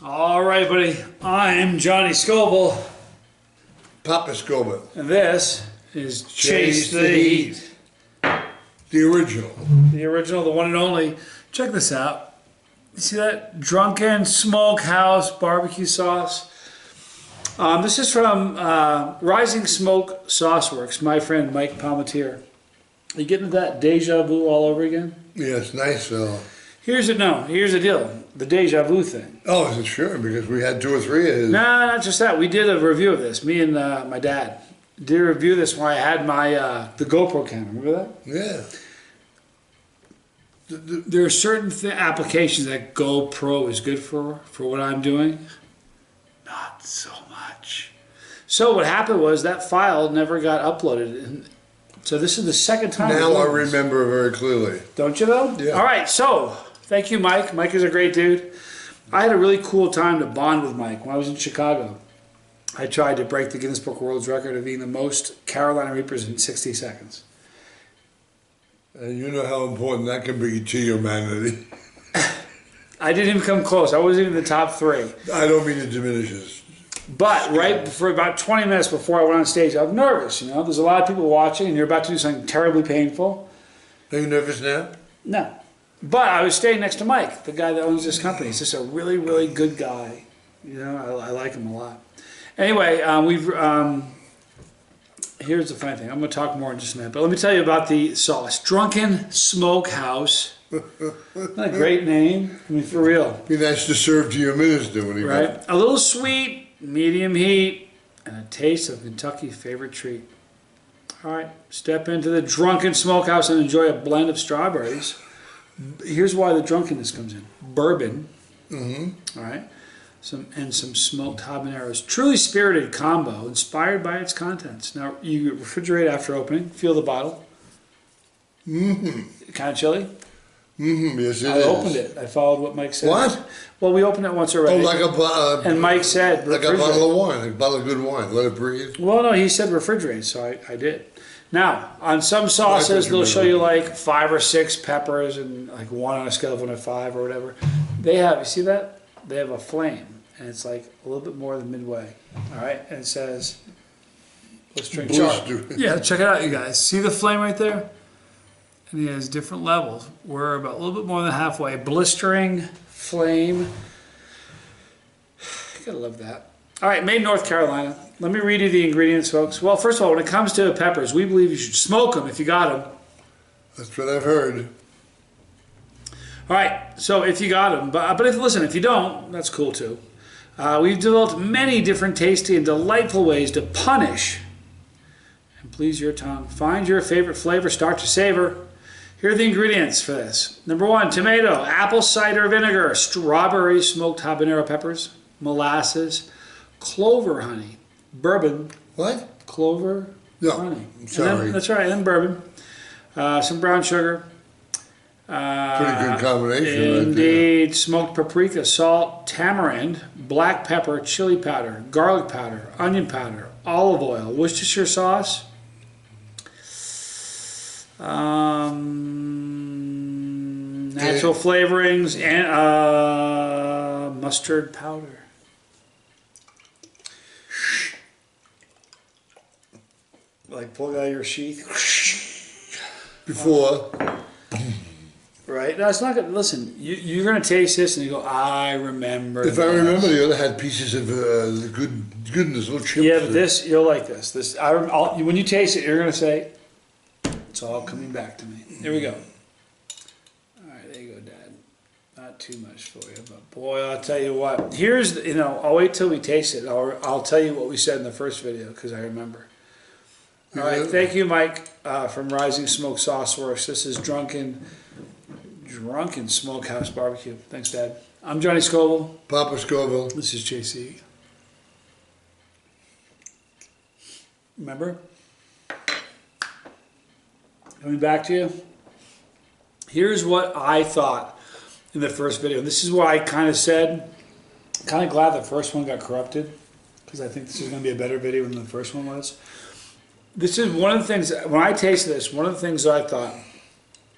All right, buddy. I'm Johnny Scoville. Papa Scoville. And this is Chase the Heat. The original. The original, the one and only. Check this out. You see that? Drunken Smokehouse barbecue sauce. This is from Rising Smoke SauceWorks, my friend Mike Palmatier. Are you getting that deja vu all over again? Yeah, it's nice though. Here's the deal. The deja vu thing. Oh, is it sure? Because we had 2 or 3 of his. No, not just that. We did a review of this. Me and my dad did a review of this when I had my the GoPro camera. Remember that? Yeah. There are certain applications that GoPro is good for what I'm doing. Not so much. So what happened was that file never got uploaded. And so this is the second time. Now I remember very clearly. Don't you though? Yeah. All right. So thank you, Mike. Mike is a great dude. I had a really cool time to bond with Mike when I was in Chicago. I tried to break the Guinness Book of World Record of eating the most Carolina Reapers in 60 seconds. And you know how important that can be to humanity. I didn't even come close. I wasn't even in the top 3. I don't mean it diminishes. But for about 20 minutes before I went on stage, I was nervous. You know, there's a lot of people watching, and you're about to do something terribly painful. Are you nervous now? No. But I was staying next to Mike, the guy that owns this company. He's just a really, really good guy. You know, I like him a lot. Anyway, here's the funny thing. I'm going to talk more in just a minute. But let me tell you about the sauce. Drunken Smokehouse. Isn't that a great name? I mean, for real. Be nice to serve to your minister when he Right? A little sweet, medium heat, and a taste of Kentucky's favorite treat. All right, step into the Drunken Smokehouse and enjoy a blend of strawberries. Here's why the drunkenness comes in. Bourbon. All right. Some smoked habaneros. Truly spirited combo, inspired by its contents. Now, you refrigerate after opening. Feel the bottle. Kind of chilly? Yes, it is. I opened it. I followed what Mike said. What? Well, we opened it once already. Oh, like a and Mike said like a bottle of wine, a bottle of good wine. Let it breathe. Well, no, he said refrigerate, so I did. Now, on some sauces, they'll show you like 5 or 6 peppers and like 1 on a scale of 1 to 5 or whatever. They have, you see that? They have a flame, and it's like a little bit more than midway. All right, and it says, let's drink sharp. Yeah, check it out, you guys. See the flame right there? And he has different levels. We're about a little bit more than halfway. Blistering flame. You gotta love that. All right, made in North Carolina. Let me read you the ingredients, folks. Well, first of all, when it comes to peppers, we believe you should smoke them if you got them. That's what I've heard. All right, so if you got them, but if you don't, that's cool too. We've developed many different tasty and delightful ways to punish and please your tongue. Find your favorite flavor, start to savor. Here are the ingredients for this. Number 1, tomato, apple cider vinegar, strawberry smoked habanero peppers, molasses, clover honey, bourbon. What? Clover honey. I'm sorry. That's right, and bourbon. Some brown sugar. Pretty good combination. Indeed. Right there. Smoked paprika, salt, tamarind, black pepper, chili powder, garlic powder, onion powder, olive oil, Worcestershire sauce, natural flavorings, and mustard powder. Like pull it out of your sheath. Before. Right? That's not good. Listen, you're going to taste this and you go, I remember If this. I remember, the other had pieces of the goodness, little chips. Yeah, but this, you'll like this. When you taste it, you're going to say, it's all coming back to me. Here we go. All right, there you go, Dad. Not too much for you, but boy, I'll tell you what. Here's, I'll wait till we taste it. I'll tell you what we said in the first video because I remember. All right, thank you, Mike, from Rising Smoke SauceWorks. This is Drunken Smokehouse Barbecue. Thanks, Dad. I'm Johnny Scoville. Papa Scoville. This is Chasetheheat. Remember? Coming back to you. Here's what I thought in the first video. This is what I kind of said. Kind of glad the first one got corrupted because I think this is going to be a better video than the first one was. This is one of the things, when I tasted this, one of the things I thought,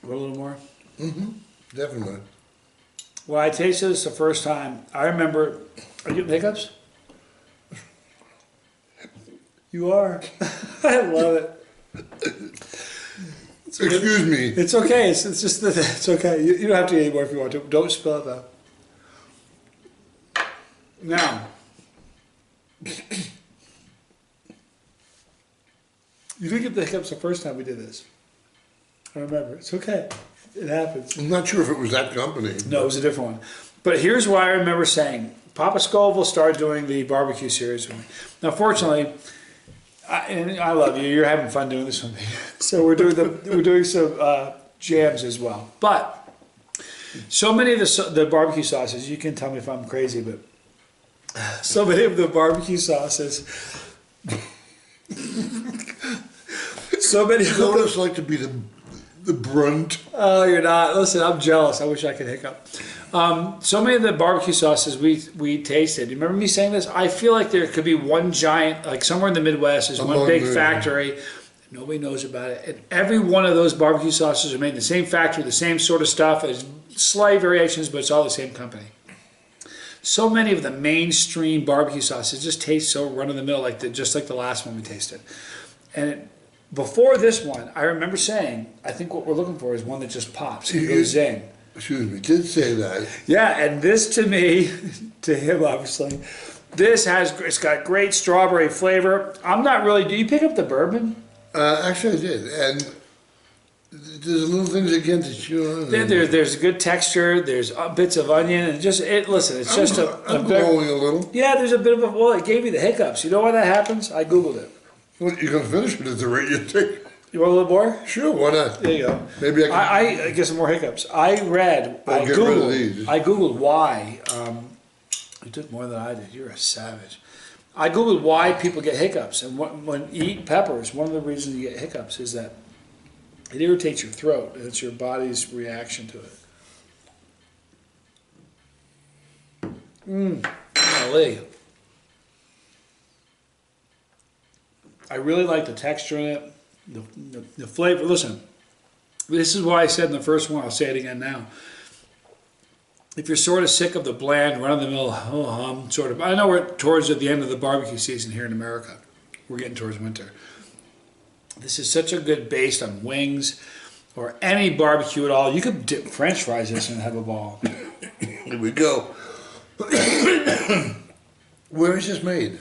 a little more. Definitely. When I tasted this the first time, I remember. Are you getting hiccups? You are. I love it. Excuse me. It's okay. It's just that it's okay. You don't have to eat anymore if you want to. Don't spill it though. Now, you didn't get the hiccups the first time we did this. I remember. It's okay. It happens. I'm not sure if it was that company. No, it was a different one. But here's why I remember saying, Papa Scoville started doing the barbecue series with me. Now, fortunately, and I love you. You're having fun doing this with me. So we're doing some jams as well. But so many of the barbecue sauces, you can tell me if I'm crazy, but so many of the barbecue sauces, so many of You know what them. it's like to be the brunt? Oh, you're not. Listen, I'm jealous. I wish I could hiccup. So many of the barbecue sauces we tasted. You remember me saying this? I feel like there could be one giant, like somewhere in the Midwest, is one big factory. Nobody knows about it. And every one of those barbecue sauces are made in the same factory, the same sort of stuff. There's slight variations, but it's all the same company. So many of the mainstream barbecue sauces just taste so run-of-the-mill, just like the last one we tasted. And before this one, I remember saying, I think what we're looking for is one that just pops. It goes zing. Excuse me, did say that. Yeah, and this to me, to him obviously, it's got great strawberry flavor. I'm not really, do you pick up the bourbon? Actually, I did. And there's little things again to chew on. There's a good texture, there's bits of onion, and listen, it's just I'm glowing a little. Yeah, there's a bit of well, it gave me the hiccups. You know why that happens? I Googled it. Well, you can finish it at the rate you take. You want a little more? Sure, why not? There you go. Maybe I can. I get some more hiccups. I Get rid of these. Googled why. You took more than I did. You're a savage. I Googled why people get hiccups. And when you eat peppers, one of the reasons you get hiccups is that it irritates your throat. It's your body's reaction to it. Golly. I really like the texture in it, the flavor. Listen, this is why I said in the first one, I'll say it again now. If you're sort of sick of the bland, run-of-the-mill, sort of, I know we're towards the end of the barbecue season here in America. We're getting towards winter. This is such a good base on wings or any barbecue at all. You could dip French fries this and have a ball. Here we go. Where is this made?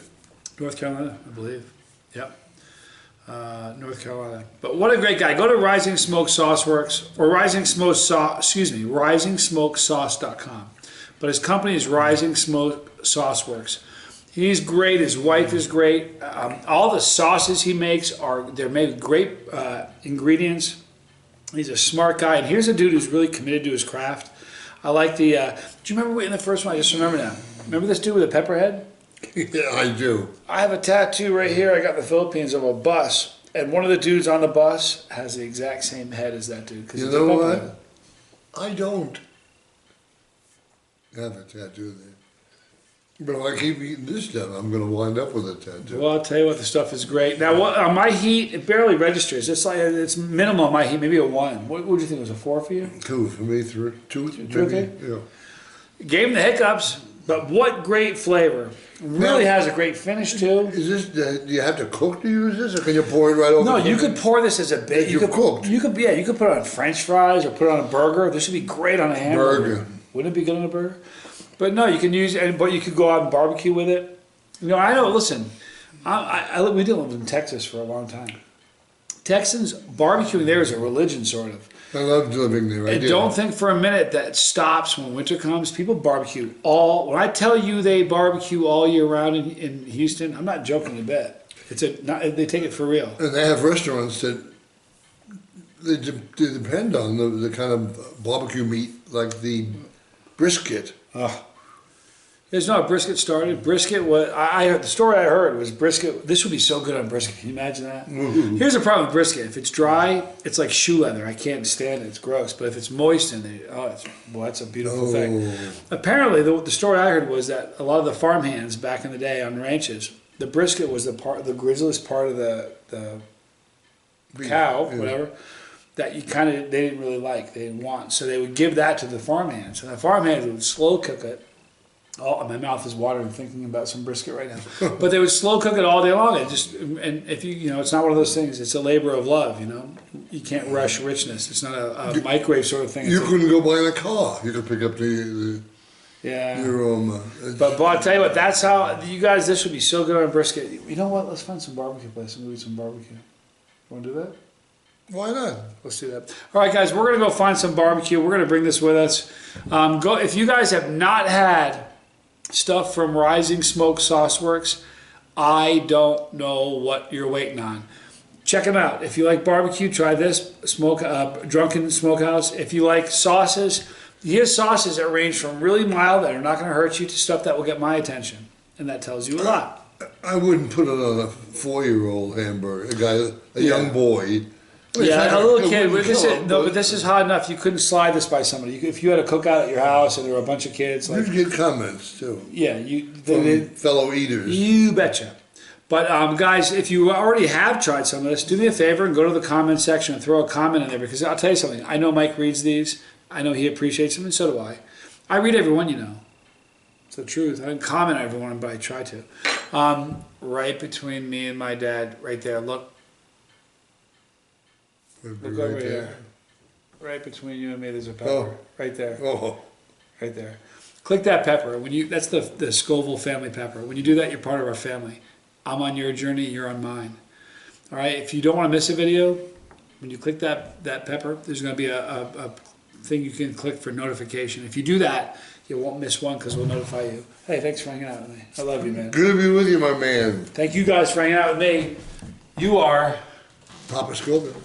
North Carolina, I believe. Yep. North Carolina. But what a great guy. Go to Rising Smoke SauceWorks or RisingSmokeSauce.com. But his company is Rising Smoke SauceWorks. He's great. His wife is great. All the sauces he makes they're made with great ingredients. He's a smart guy. And here's a dude who's really committed to his craft. I like do you remember in the first one? I just remember now. Remember this dude with a pepper head? Yeah, I do. I have a tattoo right here I got in the Philippines of a bus, and one of the dudes on the bus has the exact same head as that dude. You know what? I don't have a tattoo there. But if I keep eating this stuff, I'm going to wind up with a tattoo. Well, I'll tell you what, the stuff is great. Now, on my heat, it barely registers. It's minimal on my heat, maybe a 1. What would you think? It was a 4 for you? 2 for me, 3, 2, maybe. Okay. Yeah. Gave him the hiccups, but what great flavor. Really has a great finish too. Is this? Do you have to cook to use this, or can you pour it right over? No, you could pour this as a bit. You cooked. You could put it on French fries or put it on a burger. This would be great on a hamburger. Wouldn't it be good on a burger? But no, you can use it, but you could go out and barbecue with it. You know, I know. Listen, we did live in Texas for a long time. Texans barbecuing there is a religion, sort of. I loved living there. I don't think for a minute that stops when winter comes. People barbecue when I tell you they barbecue all year round in Houston, I'm not joking a bit. They take it for real. And they have restaurants that they depend on the kind of barbecue meat, like the brisket. There's no brisket started. Brisket was the story I heard was brisket. This would be so good on brisket. Can you imagine that? Mm-hmm. Here's the problem with brisket. If it's dry, it's like shoe leather. I can't stand it. It's gross. But if it's moist that's a beautiful thing. Apparently, the story I heard was that a lot of the farmhands back in the day on ranches, the brisket was the grisliest part of the cow, whatever. that they didn't really like, they didn't want. So they would give that to the farmhands, and the farmhands would slow cook it. Oh, my mouth is watering thinking about some brisket right now. But they would slow cook it all day long. And if it's not one of those things. It's a labor of love. You can't rush richness. It's not a microwave sort of thing. You couldn't go buy in a car. You could pick up the aroma. But I'll tell you what. That's how you guys. This would be so good on brisket. You know what? Let's find some barbecue place and we'll eat some barbecue. Want to do that? Why not? Let's do that. All right, guys. We're gonna go find some barbecue. We're gonna bring this with us. If you guys have not had stuff from Rising Smoke SauceWorks, I don't know what you're waiting on. Check them out. If you like barbecue, try this Drunken Smokehouse. If you like sauces, here's sauces that range from really mild that are not going to hurt you to stuff that will get my attention, and that tells you a lot. I wouldn't put it on a 4-year-old hamburger, a young boy. Yeah, a little kid. But this is hot enough. You couldn't slide this by somebody. If you had a cookout at your house and there were a bunch of kids, You'd get comments too. Yeah, from fellow eaters. You betcha. But guys, if you already have tried some of this, do me a favor and go to the comment section and throw a comment in there, because I'll tell you something. I know Mike reads these. I know he appreciates them, and so do I. I read every one, It's the truth. I don't comment on every one, but I try to. Right between me and my dad, right there. Look over here. Right between you and me, there's a pepper. Oh. Right there. Oh. Right there. Click that pepper. That's the Scoville family pepper. When you do that, you're part of our family. I'm on your journey, you're on mine. All right. If you don't want to miss a video, when you click that pepper, there's going to be a thing you can click for notification. If you do that, you won't miss one because we'll notify you. Hey, thanks for hanging out with me. I love you, man. Good to be with you, my man. Thank you guys for hanging out with me. You are Papa Scoville.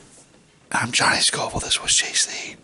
I'm Johnny Scoville. This was Chasetheheat.